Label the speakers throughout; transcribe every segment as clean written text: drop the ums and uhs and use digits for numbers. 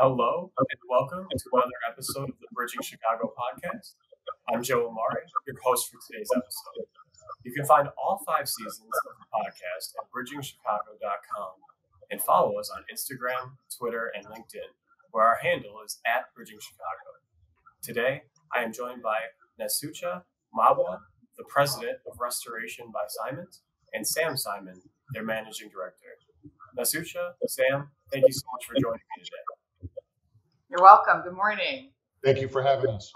Speaker 1: Hello and welcome to another episode of the Bridging Chicago podcast. I'm Joe Amari, your host for today's episode. You can find all 5 seasons of the podcast at bridgingchicago.com and follow us on Instagram, Twitter, and LinkedIn, where our handle is at Bridging Chicago. Today, I am joined by Nasucha Mabwa, the president of Restoration by Simons, and Sam Simon, their managing director. Nasucha, Sam, thank you so much for joining me today.
Speaker 2: You're welcome. Good morning.
Speaker 3: Thank you for having us.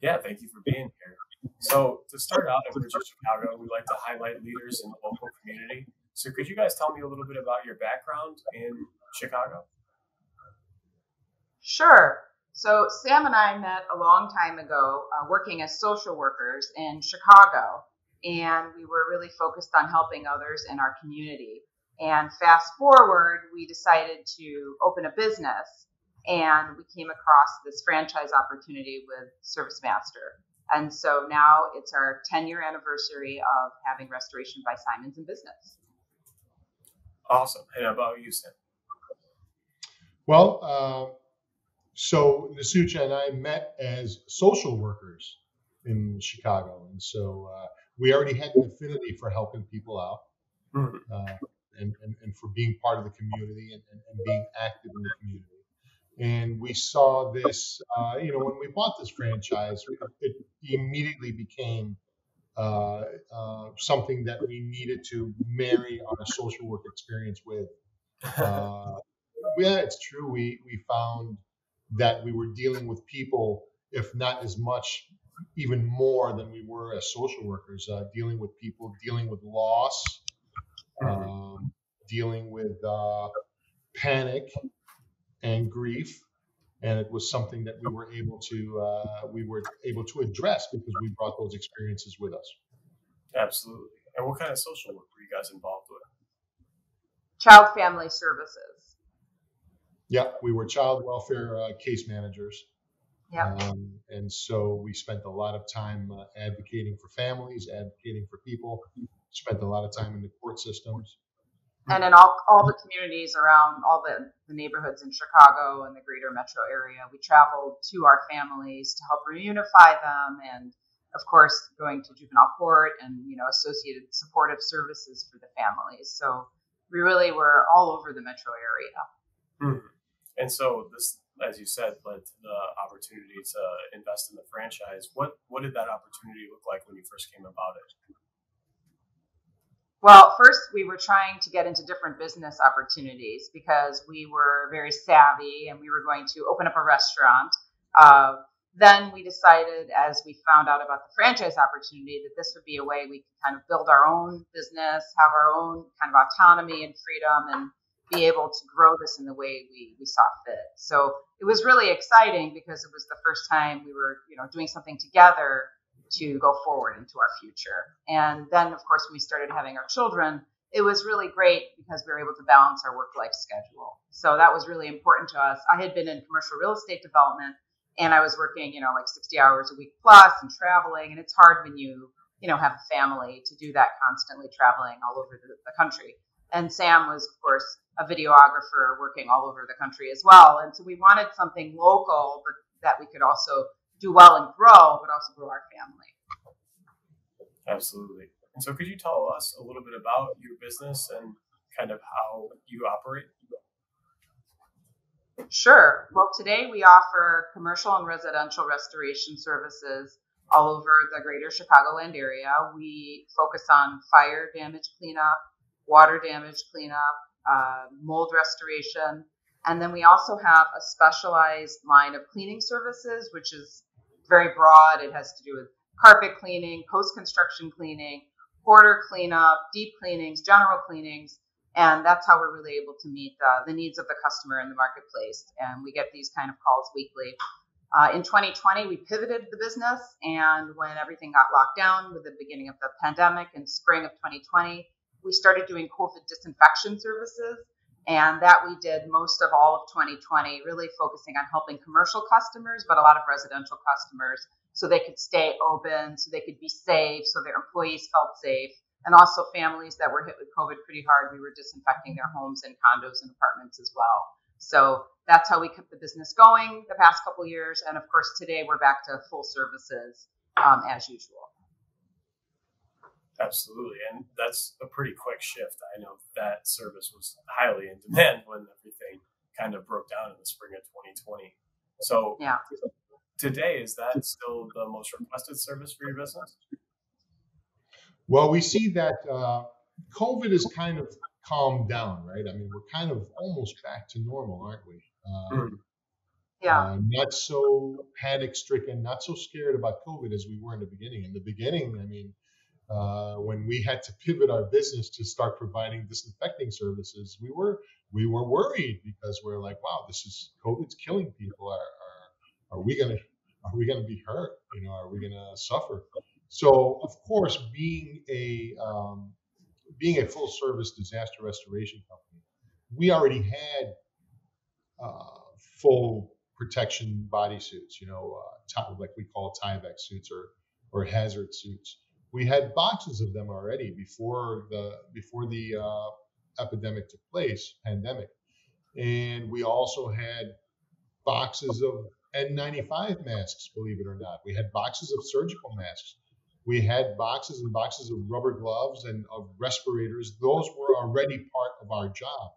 Speaker 1: Yeah, thank you for being here. So to start out at Bridging Chicago, we like to highlight leaders in the local community. So could you guys tell me a little bit about your background in Chicago?
Speaker 2: Sure. So Sam and I met a long time ago working as social workers in Chicago, and we were really focused on helping others in our community. And fast forward, we decided to open a business, and we came across this franchise opportunity with ServiceMaster. And so now it's our 10-year anniversary of having Restoration by Simons in business.
Speaker 1: Awesome. And how about you, Sam?
Speaker 3: Well, so Nasucha and I met as social workers in Chicago. And so we already had an affinity for helping people out and for being part of the community and being active in the community. And we saw this, when we bought this franchise, it immediately became something that we needed to marry our social work experience with. Yeah, it's true. We found that we were dealing with people, if not as much, even more than we were as social workers, dealing with people, dealing with loss, dealing with panic and grief, and it was something that we were able to address because we brought those experiences with us.
Speaker 1: Absolutely. And what kind of social work were you guys involved with?
Speaker 2: Child Family Services.
Speaker 3: Yeah, we were child welfare case managers.
Speaker 2: Yeah.
Speaker 3: And so we spent a lot of time advocating for families, advocating for people. Spent a lot of time in the court systems.
Speaker 2: And in all the communities around all the neighborhoods in Chicago and the greater metro area, we traveled to our families to help reunify them, and of course going to juvenile court and associated supportive services for the families. So we really were all over the metro area.
Speaker 1: And so this, as you said, led to the opportunity to invest in the franchise. What did that opportunity look like when you first came about it?
Speaker 2: Well, first we were trying to get into different business opportunities because we were very savvy and we were going to open up a restaurant. Then we decided, as we found out about the franchise opportunity, that this would be a way we could kind of build our own business, have our own kind of autonomy and freedom, and be able to grow this in the way we saw fit. So it was really exciting because it was the first time we were, doing something together to go forward into our future. And then, of course, when we started having our children, it was really great because we were able to balance our work-life schedule. So that was really important to us. I had been in commercial real estate development, and I was working, like 60 hours a week plus and traveling. And it's hard when you have a family to do that, constantly traveling all over the country. And Sam was, of course, a videographer working all over the country as well. And so we wanted something local, but that we could also do well and grow, but also grow our family.
Speaker 1: Absolutely. And so could you tell us a little bit about your business and kind of how you operate?
Speaker 2: Sure. Well, today we offer commercial and residential restoration services all over the greater Chicagoland area. We focus on fire damage cleanup, water damage cleanup, mold restoration. And then we also have a specialized line of cleaning services, which is very broad. It has to do with carpet cleaning, post-construction cleaning, quarter cleanup, deep cleanings, general cleanings. And that's how we're really able to meet the needs of the customer in the marketplace. And we get these kind of calls weekly. In 2020, we pivoted the business. And when everything got locked down with the beginning of the pandemic in spring of 2020, we started doing COVID disinfection services. And that we did most of all of 2020, really focusing on helping commercial customers, but a lot of residential customers, so they could stay open, so they could be safe, so their employees felt safe. And also families that were hit with COVID pretty hard, we were disinfecting their homes and condos and apartments as well. So that's how we kept the business going the past couple of years. And of course, today we're back to full services as usual.
Speaker 1: Absolutely. And that's a pretty quick shift. I know that service was highly in demand when everything kind of broke down in the spring of 2020. So
Speaker 2: yeah.
Speaker 1: Today, is that still the most requested service for your business?
Speaker 3: Well, we see that COVID has kind of calmed down, right? I mean, we're kind of almost back to normal, aren't we? Not so panic stricken, not so scared about COVID as we were in the beginning. In the beginning, I mean, when we had to pivot our business to start providing disinfecting services, we were worried because we're like, wow, COVID's killing people. Are we gonna be hurt? You know, are we gonna suffer? So of course, being a full service disaster restoration company, we already had full protection bodysuits, like we call Tyvek suits or hazard suits. We had boxes of them already before the epidemic took place, pandemic, and we also had boxes of N95 masks. Believe it or not, we had boxes of surgical masks. We had boxes and boxes of rubber gloves and of respirators. Those were already part of our job.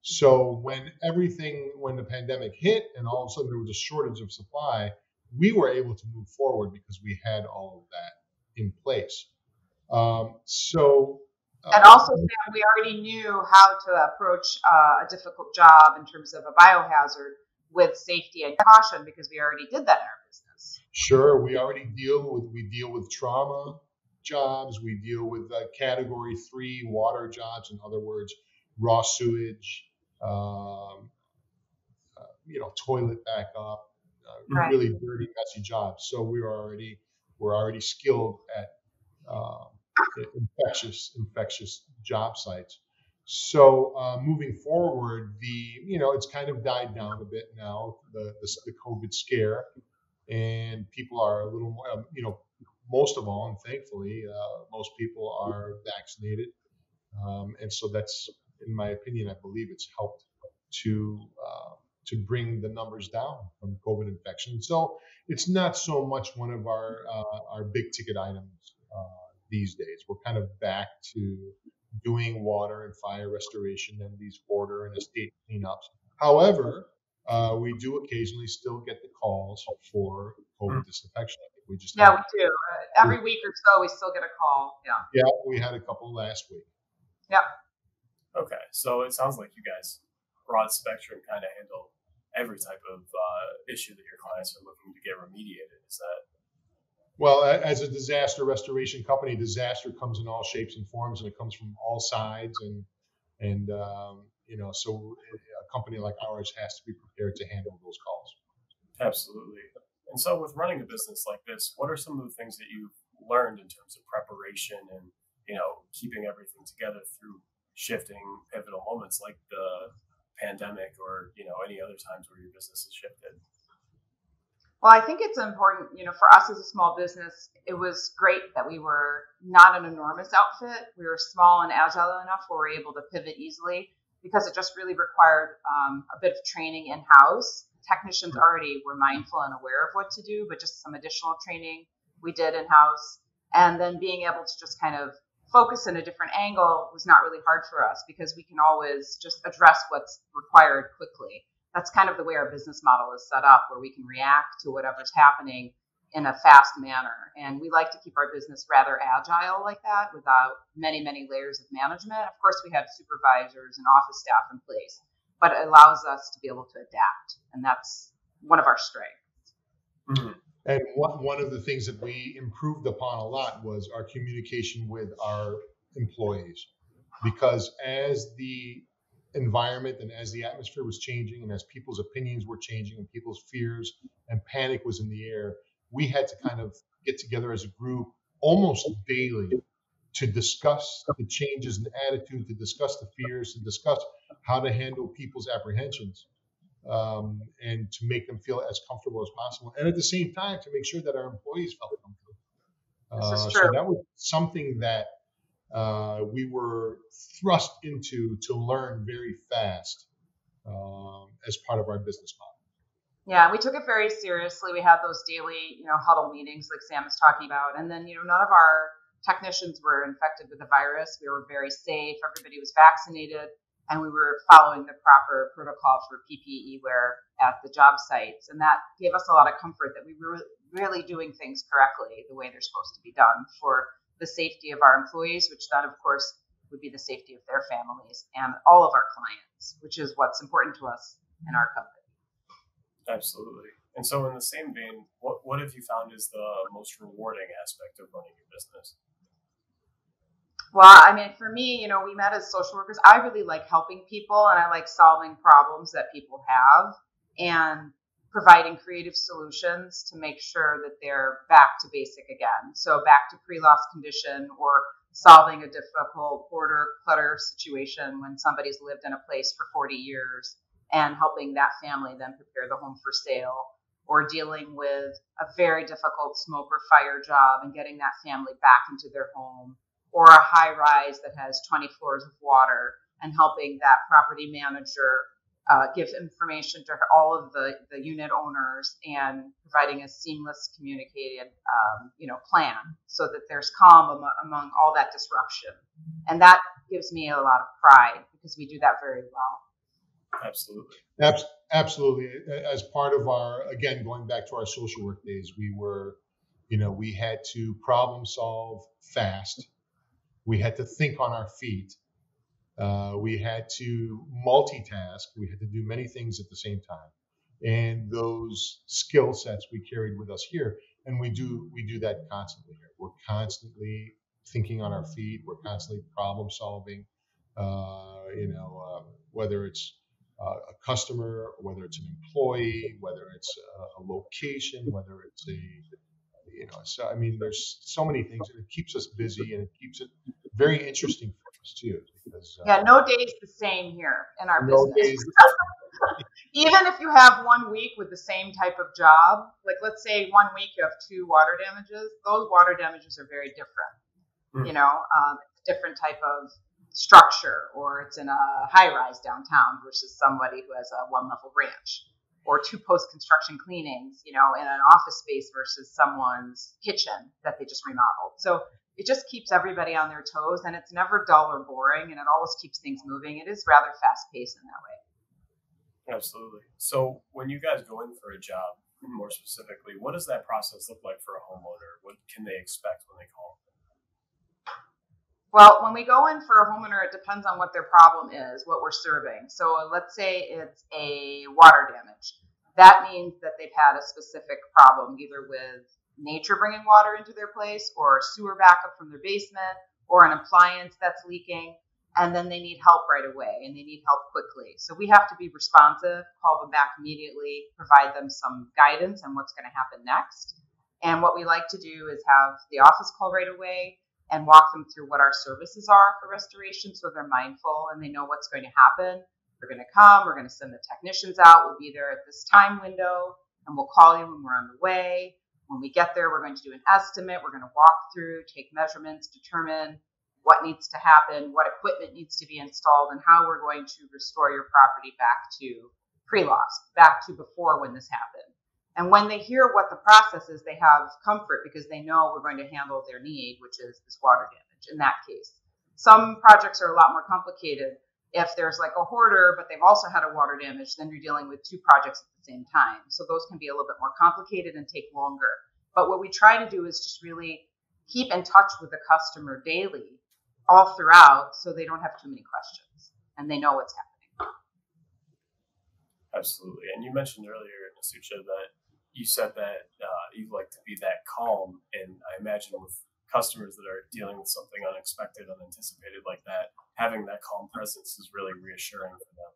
Speaker 3: So when the pandemic hit and all of a sudden there was a shortage of supply, we were able to move forward because we had all of that in place.
Speaker 2: And also, Sam, we already knew how to approach a difficult job in terms of a biohazard with safety and caution because we already did that in our business.
Speaker 3: Sure, we deal with trauma jobs. We deal with category 3 water jobs. In other words, raw sewage, toilet backup, really dirty, messy jobs. So we're already skilled at infectious job sites. So moving forward, it's kind of died down a bit now, the COVID scare, and people are a little more, most of all, and thankfully, most people are vaccinated, and so that's, in my opinion, I believe it's helped to bring the numbers down from COVID infection. So it's not so much one of our big ticket items these days. We're kind of back to doing water and fire restoration and these border and estate cleanups. However, we do occasionally still get the calls for COVID disinfection.
Speaker 2: We do. Every week or so, we still get a call.
Speaker 3: Yeah, we had a couple last week.
Speaker 2: Yeah.
Speaker 1: Okay, so it sounds like you guys, broad spectrum, kind of handle every type of issue that your clients are looking to get remediated. Is that?
Speaker 3: Well, as a disaster restoration company, disaster comes in all shapes and forms, and it comes from all sides, and so a company like ours has to be prepared to handle those calls.
Speaker 1: Absolutely. And so, with running a business like this, what are some of the things that you've learned in terms of preparation and keeping everything together through shifting pivotal moments like the pandemic or any other times where your business has shifted?
Speaker 2: Well, I think it's important, for us as a small business, it was great that we were not an enormous outfit. We were small and agile enough where we were able to pivot easily because it just really required a bit of training in-house. Technicians already were mindful and aware of what to do, but just some additional training we did in-house. And then being able to just kind of focus in a different angle was not really hard for us because we can always just address what's required quickly. That's kind of the way our business model is set up, where we can react to whatever's happening in a fast manner. And we like to keep our business rather agile like that without many, many layers of management. Of course, we have supervisors and office staff in place, but it allows us to be able to adapt. And that's one of our strengths.
Speaker 3: Mm-hmm. And one of the things that we improved upon a lot was our communication with our employees, because as the environment and as the atmosphere was changing and as people's opinions were changing and people's fears and panic was in the air, we had to kind of get together as a group almost daily to discuss the changes in attitude, to discuss the fears, to discuss how to handle people's apprehensions, and to make them feel as comfortable as possible. And at the same time, to make sure that our employees felt comfortable.
Speaker 2: This is true.
Speaker 3: So that was something that we were thrust into to learn very fast as part of our business model.
Speaker 2: Yeah, we took it very seriously. We had those daily, huddle meetings like Sam is talking about. And then, none of our technicians were infected with the virus. We were very safe. Everybody was vaccinated, and we were following the proper protocol for PPE wear at the job sites. And that gave us a lot of comfort that we were really doing things correctly the way they're supposed to be done for the safety of our employees, which then, of course, would be the safety of their families and all of our clients, which is what's important to us in our company.
Speaker 1: Absolutely. And so in the same vein, what have you found is the most rewarding aspect of running your business?
Speaker 2: Well, for me, we met as social workers. I really like helping people, and I like solving problems that people have and providing creative solutions to make sure that they're back to basic again. So back to pre-loss condition, or solving a difficult hoarder clutter situation when somebody's lived in a place for 40 years and helping that family then prepare the home for sale, or dealing with a very difficult smoke or fire job and getting that family back into their home, or a high rise that has 20 floors of water and helping that property manager give information to all of the unit owners and providing a seamless communicated plan so that there's calm among all that disruption. And that gives me a lot of pride because we do that very well.
Speaker 1: Absolutely.
Speaker 3: Absolutely. As part of our, again, going back to our social work days, we had to problem solve fast. We had to think on our feet. We had to multitask. We had to do many things at the same time. And those skill sets we carried with us here. And we do that constantly here. We're constantly thinking on our feet. We're constantly problem solving, whether it's a customer, whether it's an employee, whether it's a location, whether it's there's so many things, and it keeps us busy, and it keeps it very interesting for us too. Because
Speaker 2: no day is the same here in our
Speaker 3: no
Speaker 2: business.
Speaker 3: days.
Speaker 2: Even if you have 1 week with the same type of job, like let's say 1 week you have 2 water damages, those water damages are very different. Different type of structure, or it's in a high rise downtown versus somebody who has a 1-level ranch, or 2 post-construction cleanings, in an office space versus someone's kitchen that they just remodeled. So it just keeps everybody on their toes, and it's never dull or boring, and it always keeps things moving. It is rather fast-paced in that way.
Speaker 1: Absolutely. So when you guys go in for a job, more specifically, what does that process look like for a homeowner? What can they expect when they call?
Speaker 2: Well, when we go in for a homeowner, it depends on what their problem is, what we're serving. So let's say it's a water damage. That means that they've had a specific problem, either with nature bringing water into their place, or sewer backup from their basement, or an appliance that's leaking, and then they need help right away, and they need help quickly. So we have to be responsive, call them back immediately, provide them some guidance on what's going to happen next. And what we like to do is have the office call right away and walk them through what our services are for restoration, so they're mindful and they know what's going to happen. We're going to come, we're going to send the technicians out. We'll be there at this time window, and we'll call you when we're on the way. When we get there, we're going to do an estimate. We're going to walk through, take measurements, determine what needs to happen, what equipment needs to be installed, and how we're going to restore your property back to pre-loss, back to before when this happened. And when they hear what the process is, they have comfort because they know we're going to handle their need, which is this water damage in that case. Some projects are a lot more complicated. If there's like a hoarder, but they've also had a water damage, then you're dealing with 2 projects at the same time. So those can be a little bit more complicated and take longer. But what we try to do is just really keep in touch with the customer daily, all throughout, so they don't have too many questions and they know what's happening.
Speaker 1: Absolutely. And you mentioned earlier, Nasucha, that you said that you like to be that calm, and I imagine with customers that are dealing with something unexpected, unanticipated like that, having that calm presence is really reassuring for them.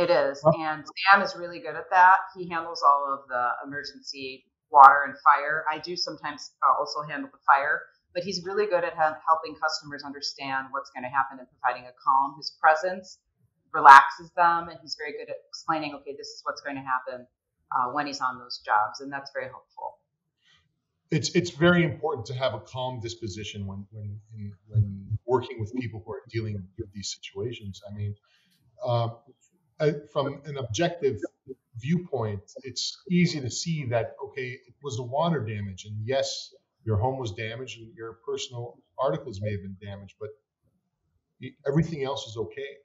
Speaker 2: It is, and Sam is really good at that. He handles all of the emergency water and fire. I do sometimes also handle the fire, but he's really good at helping customers understand what's going to happen and providing a calm. His presence relaxes them, and he's very good at explaining, okay, this is what's going to happen when he's on those jobs, and that's very helpful.
Speaker 3: It's very important to have a calm disposition when working with people who are dealing with these situations. I mean, from an objective viewpoint, it's easy to see that, okay, it was the water damage. And yes, your home was damaged and your personal articles may have been damaged, but everything else is okay.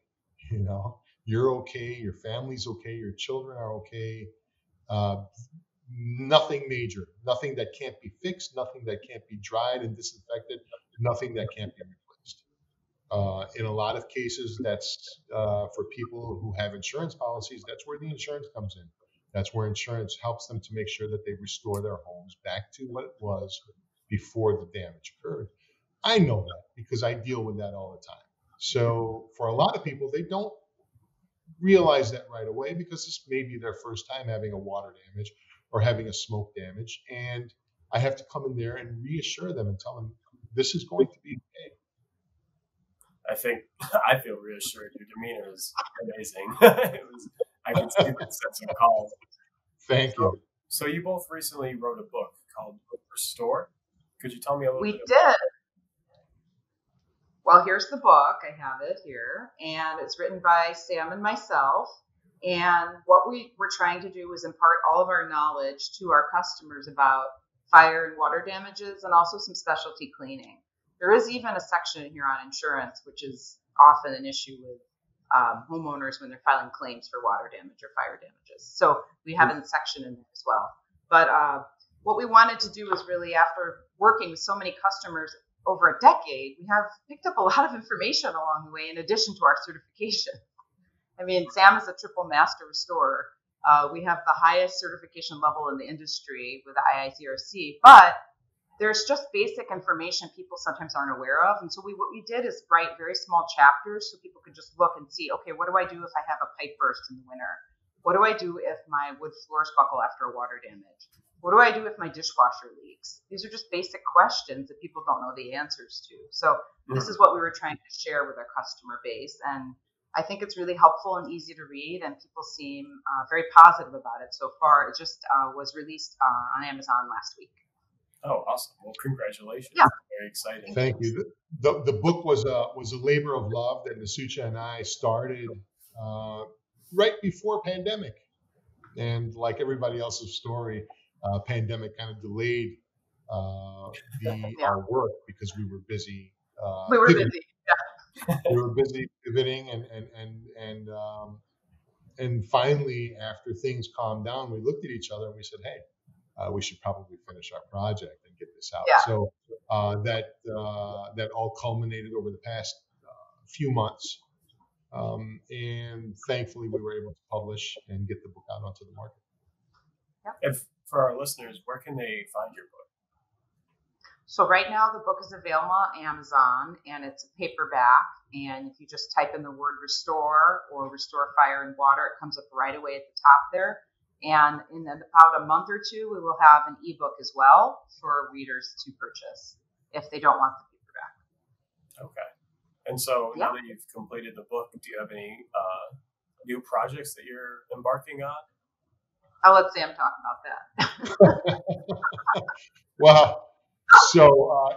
Speaker 3: You're okay, your family's okay, your children are okay. Nothing major, nothing that can't be fixed, nothing that can't be dried and disinfected, nothing that can't be replaced. In a lot of cases, that's for people who have insurance policies, that's where the insurance comes in. That's where insurance helps them to make sure that they restore their homes back to what it was before the damage occurred. I know that because I deal with that all the time. So for a lot of people, they don't realize that right away because this may be their first time having a water damage or having a smoke damage. And I have to come in there and reassure them and tell them this is going to be okay.
Speaker 1: I think I feel reassured. Your demeanor is amazing. I can see that sense of calm.
Speaker 3: Thank you.
Speaker 1: So you both recently wrote a book called Restore. Could you tell me a little bit?
Speaker 2: We did. Well, here's the book. I have it here. And it's written by Sam and myself. And what we were trying to do was impart all of our knowledge to our customers about fire and water damages and also some specialty cleaning. There is even a section here on insurance, which is often an issue with homeowners when they're filing claims for water damage or fire damages. So we have a section in there as well. But what we wanted to do was really, after working with so many customers over a decade, we have picked up a lot of information along the way in addition to our certification. I mean, Sam is a triple master restorer. We have the highest certification level in the industry with the IICRC, but there's just basic information people sometimes aren't aware of. And so what we did is write very small chapters so people could just look and see, okay, what do I do if I have a pipe burst in the winter? What do I do if my wood floors buckle after a water damage? What do I do if my dishwasher leaks? These are just basic questions that people don't know the answers to. So this is what we were trying to share with our customer base. And I think it's really helpful and easy to read, and people seem very positive about it so far. It just was released on Amazon last week.
Speaker 1: Oh, awesome. Well, congratulations.
Speaker 2: Yeah.
Speaker 1: Very exciting.
Speaker 3: Thank you. The book was a labor of love that Nasucha and I started right before pandemic. And like everybody else's story, pandemic kind of delayed our work because we were busy.
Speaker 2: We were busy. Yeah.
Speaker 3: We were busy pivoting and finally, after things calmed down, we looked at each other and we said, hey, we should probably finish our project and get this out.
Speaker 2: Yeah.
Speaker 3: So that all culminated over the past few months. And thankfully, we were able to publish and get the book out onto the market.
Speaker 2: Yep.
Speaker 1: And for our listeners, where can they find your book?
Speaker 2: So right now, the book is available on Amazon, and it's a paperback. And if you just type in the word restore or restore fire and water, it comes up right away at the top there. And in about a month or two, we will have an ebook as well for readers to purchase if they don't want the paperback.
Speaker 1: Okay. And so now that you've completed the book, do you have any new projects that you're embarking on?
Speaker 2: I'll let Sam talk about that.
Speaker 3: Well, so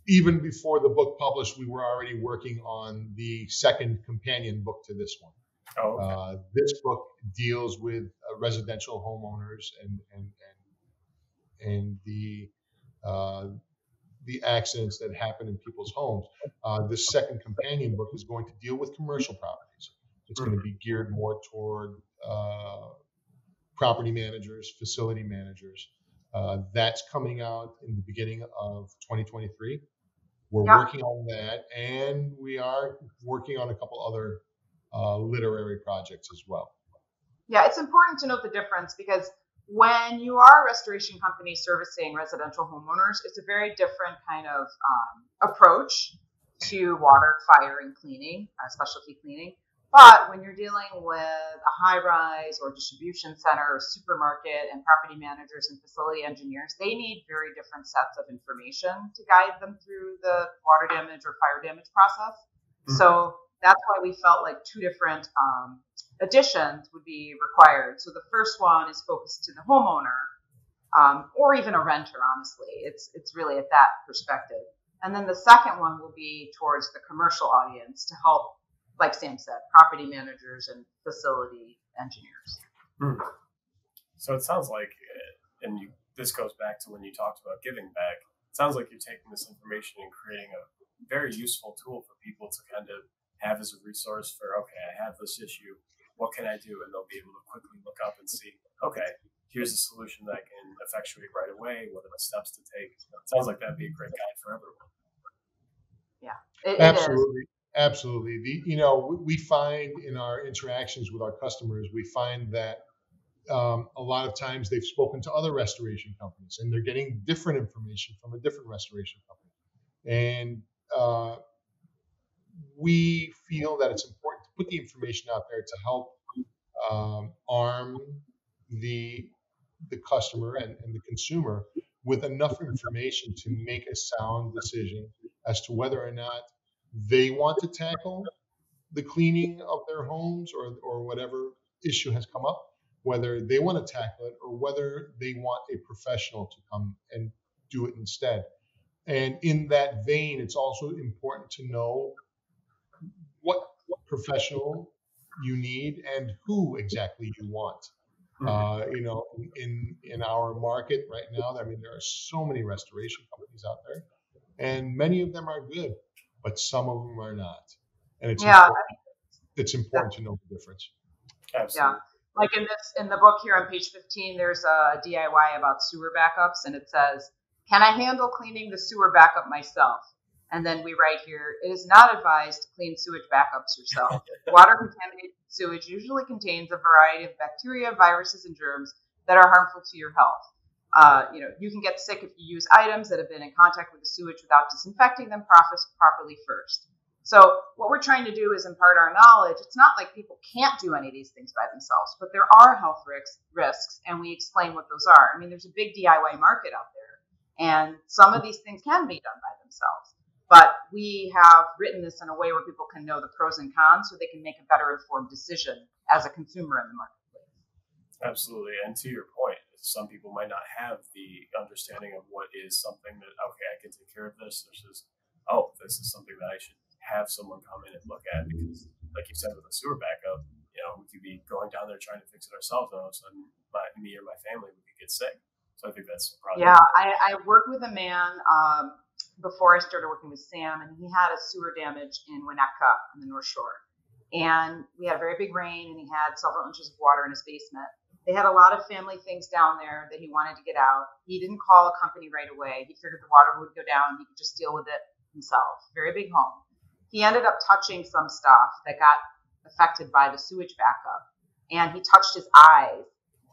Speaker 3: even before the book published, we were already working on the second companion book to this one.
Speaker 1: Oh, okay.
Speaker 3: This book deals with residential homeowners and the accidents that happen in people's homes. This second companion book is going to deal with commercial properties. It's going to be geared more toward property managers, facility managers. That's coming out in the beginning of 2023. We're working on that, and we are working on a couple other literary projects as well.
Speaker 2: Yeah, it's important to note the difference because when you are a restoration company servicing residential homeowners, it's a very different kind of approach to water, fire, and cleaning, specialty cleaning. But when you're dealing with a high-rise or distribution center or supermarket and property managers and facility engineers, they need very different sets of information to guide them through the water damage or fire damage process. Mm-hmm. So that's why we felt like two different editions would be required. So the first one is focused to the homeowner or even a renter, honestly. It's really at that perspective. And then the second one will be towards the commercial audience to help like Sam said, property managers and facility engineers.
Speaker 1: Hmm. So it sounds like, this goes back to when you talked about giving back. It sounds like you're taking this information and creating a very useful tool for people to kind of have as a resource for, okay, I have this issue. What can I do? And they'll be able to quickly look up and see, okay, here's a solution that I can effectuate right away. What are the steps to take? It sounds like that'd be a great guide for everyone.
Speaker 2: Yeah, it
Speaker 3: Absolutely. Absolutely. We find in our interactions with our customers, we find that a lot of times they've spoken to other restoration companies and they're getting different information from a different restoration company. And we feel that it's important to put the information out there to help arm the customer and the consumer with enough information to make a sound decision as to whether or not they want to tackle the cleaning of their homes or whatever issue has come up, whether they want to tackle it or whether they want a professional to come and do it instead. And in that vein, it's also important to know what professional you need and who exactly you want. In our market right now, I mean, there are so many restoration companies out there, and many of them are good, but some of them are not. And it's important to know the difference.
Speaker 1: Absolutely.
Speaker 2: Yeah. Like in the book here on page 15, there's a DIY about sewer backups, and it says, "Can I handle cleaning the sewer backup myself?" And then we write here, "It is not advised to clean sewage backups yourself. Water contaminated sewage usually contains a variety of bacteria, viruses, and germs that are harmful to your health. You can get sick if you use items that have been in contact with the sewage without disinfecting them properly first." So what we're trying to do is impart our knowledge. It's not like people can't do any of these things by themselves, but there are health risks, and we explain what those are. I mean, there's a big DIY market out there, and some of these things can be done by themselves. But we have written this in a way where people can know the pros and cons so they can make a better informed decision as a consumer in the marketplace.
Speaker 1: Absolutely. And to your point, some people might not have the understanding of what is something that, okay, I can take care of this versus, oh, this is something that I should have someone come in and look at, because like you said, with a sewer backup, we could be going down there trying to fix it ourselves, and all of a sudden me or my family would get sick. So I think that's probably...
Speaker 2: Yeah, I worked with a man before I started working with Sam, and he had a sewer damage in Winnetka on the North Shore. And we had a very big rain, and he had several inches of water in his basement. They had a lot of family things down there that he wanted to get out. He didn't call a company right away. He figured the water would go down. He could just deal with it himself. Very big home. He ended up touching some stuff that got affected by the sewage backup, and he touched his eyes,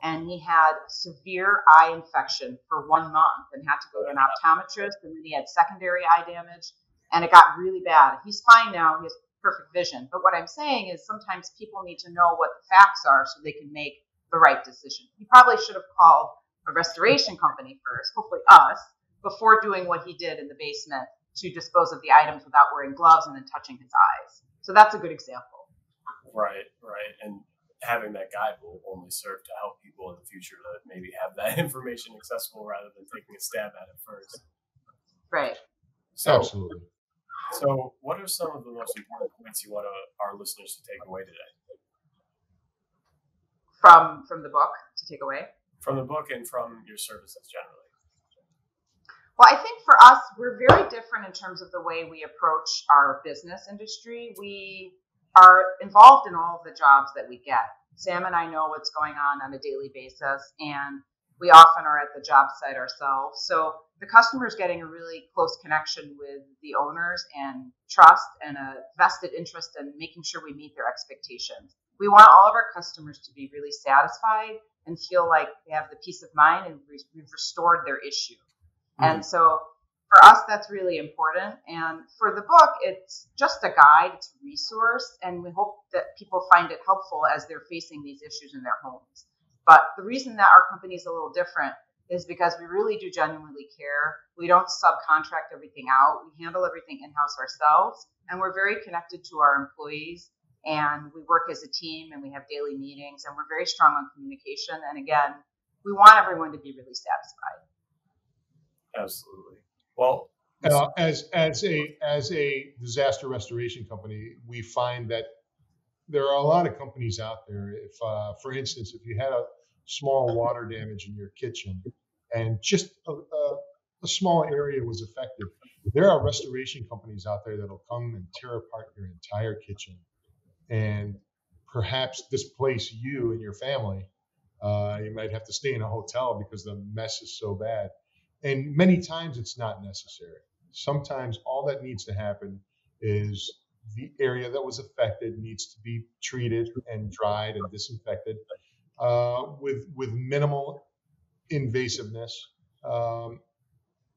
Speaker 2: and he had severe eye infection for 1 month and had to go to an optometrist, and then he had secondary eye damage, and it got really bad. He's fine now. He has perfect vision. But what I'm saying is sometimes people need to know what the facts are so they can make the right decision. He probably should have called a restoration company first, hopefully us, before doing what he did in the basement to dispose of the items without wearing gloves and then touching his eyes. So that's a good example.
Speaker 1: Right. And having that guide will only serve to help people in the future to maybe have that information accessible rather than taking a stab at it first.
Speaker 2: Right.
Speaker 1: So,
Speaker 3: Absolutely.
Speaker 1: So what are some of the most important points you want our listeners to take away today?
Speaker 2: From the book to take away?
Speaker 1: From the book and from your services generally.
Speaker 2: Well, I think for us, we're very different in terms of the way we approach our business industry. We are involved in all of the jobs that we get. Sam and I know what's going on a daily basis, and we often are at the job site ourselves. So the customer is getting a really close connection with the owners and trust and a vested interest in making sure we meet their expectations. We want all of our customers to be really satisfied and feel like they have the peace of mind and we've restored their issue. And so for us, that's really important. And for the book, it's just a guide, it's a resource, and we hope that people find it helpful as they're facing these issues in their homes. But the reason that our company is a little different is because we really do genuinely care. We don't subcontract everything out. We handle everything in-house ourselves, and we're very connected to our employees, and we work as a team, and we have daily meetings, and we're very strong on communication. And again, we want everyone to be really satisfied.
Speaker 1: Absolutely. Well,
Speaker 3: As a disaster restoration company, we find that there are a lot of companies out there. If, for instance, if you had a small water damage in your kitchen and just a small area was affected, there are restoration companies out there that'll come and tear apart your entire kitchen and perhaps displace you and your family. You might have to stay in a hotel because the mess is so bad. And many times it's not necessary. Sometimes all that needs to happen is the area that was affected needs to be treated and dried and disinfected with minimal invasiveness,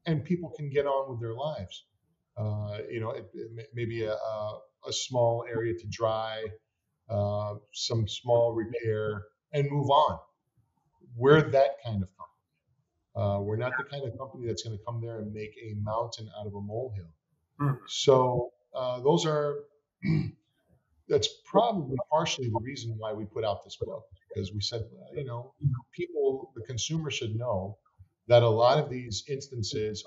Speaker 3: and people can get on with their lives. Maybe a small area to dry, some small repair, and move on. We're that kind of company. We're not the kind of company that's going to come there and make a mountain out of a molehill. So that's probably partially the reason why we put out this book, because we said, people, the consumer should know that a lot of these instances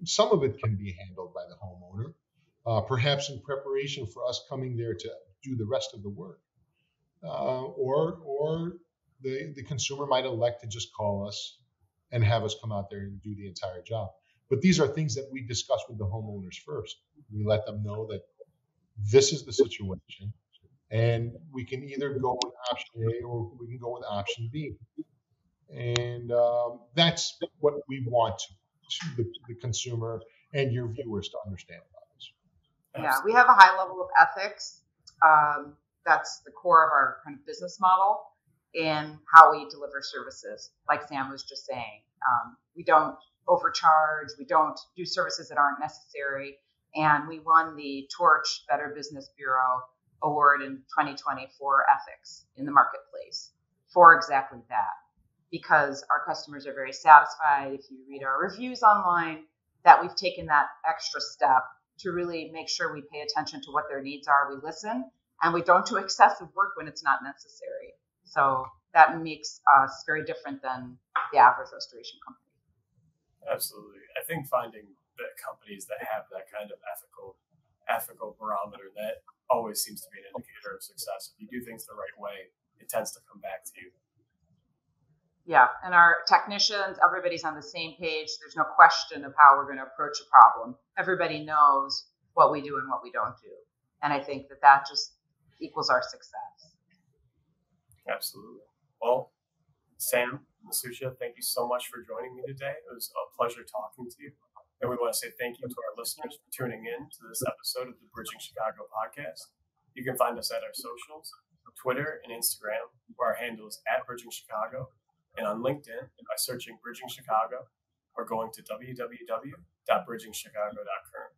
Speaker 3: some of it can be handled by the homeowner, perhaps in preparation for us coming there to do the rest of the work. Or the consumer might elect to just call us and have us come out there and do the entire job. But these are things that we discuss with the homeowners first. We let them know that this is the situation, and we can either go with option A or we can go with option B. And that's what we want the consumer and your viewers to understand about this.
Speaker 2: Yeah, we have a high level of ethics. That's the core of our kind of business model and how we deliver services. Like Sam was just saying, we don't overcharge. We don't do services that aren't necessary. And we won the Torch Better Business Bureau Award in 2020 for ethics in the marketplace for exactly that, because our customers are very satisfied. If you read our reviews online, that we've taken that extra step to really make sure we pay attention to what their needs are. We listen, and we don't do excessive work when it's not necessary. So that makes us very different than the average restoration company.
Speaker 1: Absolutely. I think finding the companies that have that kind of ethical barometer, that always seems to be an indicator of success. If you do things the right way, it tends to come back to you.
Speaker 2: Yeah, and our technicians, everybody's on the same page. There's no question of how we're going to approach a problem. Everybody knows what we do and what we don't do. And I think that just equals our success.
Speaker 1: Absolutely. Well, Sam, Masucha, thank you so much for joining me today. It was a pleasure talking to you. And we want to say thank you to our listeners for tuning in to this episode of the Bridging Chicago podcast. You can find us at our socials, Twitter and Instagram, where our handle is @BridgingChicago, and on LinkedIn by searching Bridging Chicago or going to www.bridgingchicago.com.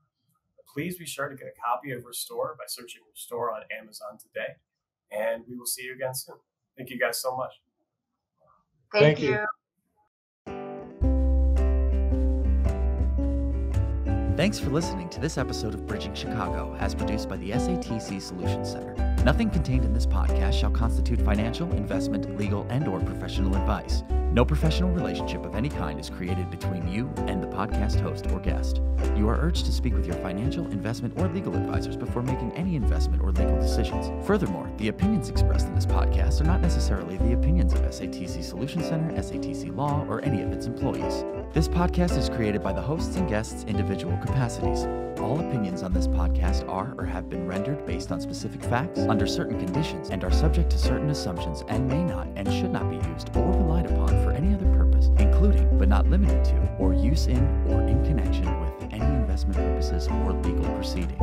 Speaker 1: Please be sure to get a copy of Restore by searching Restore on Amazon today. And we will see you again soon. Thank you guys so much.
Speaker 2: Thank you.
Speaker 4: Thanks for listening to this episode of Bridging Chicago, as produced by the SATC Solutions Center. Nothing contained in this podcast shall constitute financial, investment, legal, and/or professional advice. No professional relationship of any kind is created between you and the podcast host or guest. You are urged to speak with your financial, investment, or legal advisors before making any investment or legal decisions. Furthermore, the opinions expressed in this podcast are not necessarily the opinions of SATC Solutions Center, SATC Law, or any of its employees. This podcast is created by the hosts and guests' individual capacities. All opinions on this podcast are or have been rendered based on specific facts, under certain conditions, and are subject to certain assumptions and may not and should not be used or relied upon for any other purpose, including but not limited to, or use in or in connection with any investment purposes or legal proceeding.